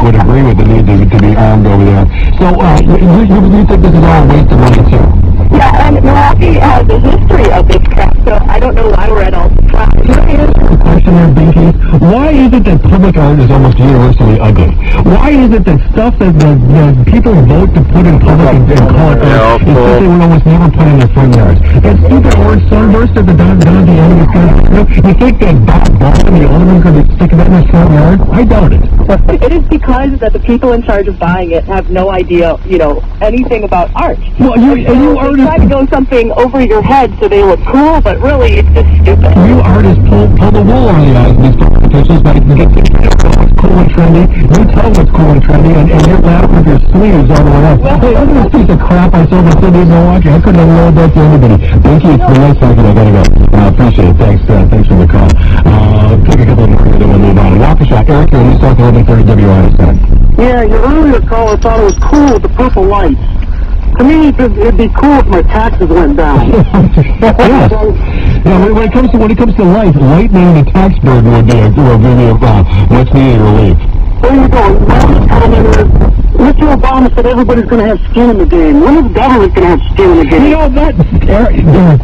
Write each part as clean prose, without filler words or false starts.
would agree with the need to be armed over there. So you think this is all a waste of money, too? Yeah, and Milwaukee has a history of this crap, so I don't know why we're at all surprised. Can I ask you a question there, Binky? Why is it that public art is almost universally ugly? Why is it that stuff that the people vote to put in public and call it art is stuff they would almost never put in their front yards? That stupid orange sunburst at the Don the end of you think that Bob Baldwin, the alderman, could be sticking that in his front yard? I doubt it. It is because that the people in charge of buying it have no idea, anything about art. Well, you artists try to go something over your head so they look cool, but really it's just stupid. You artists pull the wool over the eyes of these politicians by what's cool and trendy. You tell what's cool and trendy, and you're laughing with your sleeves all the way up. Hey, look at this piece of crap I saw in the city of Milwaukee. I couldn't have lowered that to anybody. Thank you. It's been nice talking. I gotta go. I appreciate it. Thanks for the call. Take a couple more, then we'll move on. Waukesha, Eric, you're in East South 1130 WISN. Yeah, your earlier caller thought it was cool with the purple lights. To me, it'd be cool if my taxes went down. Yes. Yeah, when it comes to light, lightening the tax burden would be a much needed relief. There you go. My comment is, Mr. Obama said everybody's going to have skin in the game. When is government going to have skin in the game? That's Eric,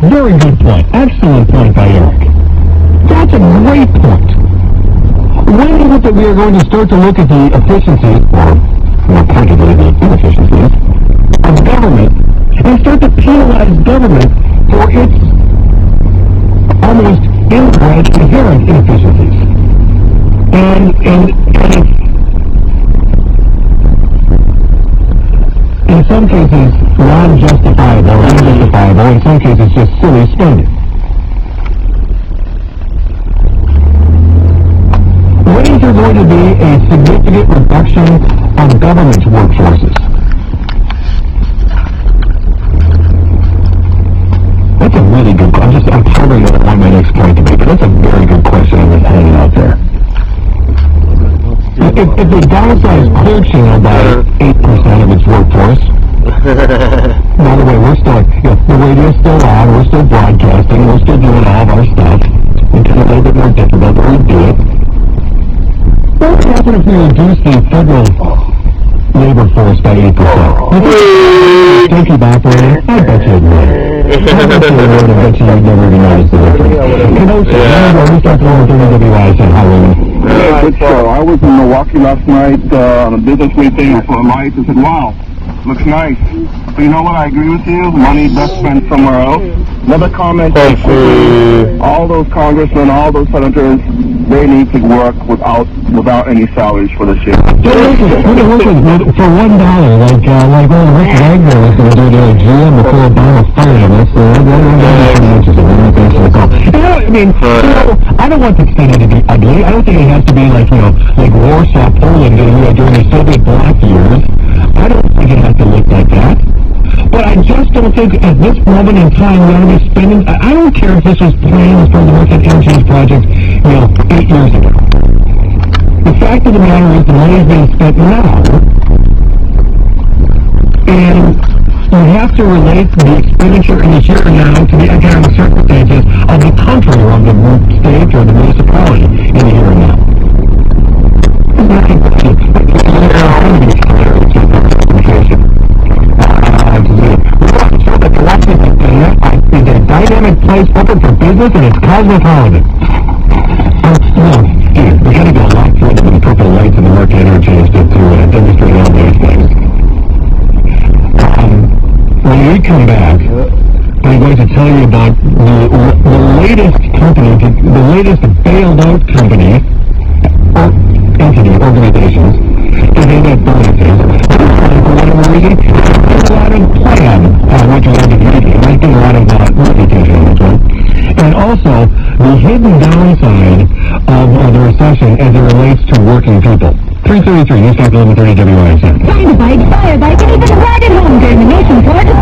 very good point. Excellent point by Eric. That's a great point. When is it that we are going to start to look at the efficiencies, or more pointedly, the inefficiencies, of government, and start to penalize government for its almost inherent inefficiencies? And it's, in some cases, non-justifiable or unjustifiable, in some cases, just silly spending. When is there going to be a significant reduction of government workforces? That's a really good question. I'm probably going to want my next point to make, but that's a very good question I'm just hanging out there. If they downsize Clear Channel by 8% of its workforce, by the way, we're still, the radio's still on, we're still broadcasting, we're still doing all of our stuff. It's a little bit more difficult, but we do it. What would happen if we reduced the federal labor force by 8%? Thank you, operator. I bet you'd win. I bet you'd never even notice the difference. Kenosha, we start going to WISN. Hi, Raymond. Good show. I was in Milwaukee last night on a business meeting for lights. I said, wow, looks nice. But you know what? I agree with you. Money best spent somewhere else. Another comment. All those congressmen, all those senators, they need to work without any salaries for this year. For $1, like old Rick Wagner was going to do to GM before Obama fired him. I don't want the city to be ugly. I don't think it has to be like Warsaw, Poland during the Soviet bloc years. I don't think it has to look like that. But I just don't think at this moment in time we ought to be spending. I don't care if this was planned for the Northern Energy Project, 8 years ago. The fact of the matter is the money is being spent now, and you have to relate the expenditure in the here and now to the economic circumstances of the country or of the state or the municipality in the here and now. It's a dynamic place open for business, and it's cosmopolitan. Steve, we gotta go a lot further than purple lights and the market interchange to demonstrate all those things. When we come back, I'm going to tell you about the latest company, the latest bailed out company, organizations, to hand out bonuses. For whatever reason, there's a lot of plan on what you're going to do. There might be a lot of reputation on this one. And also, the hidden downside of the recession as it relates to working people. 333, News Talk 1130 WISN. Find a bike, buy a bike, and even ride it home during the nation's largest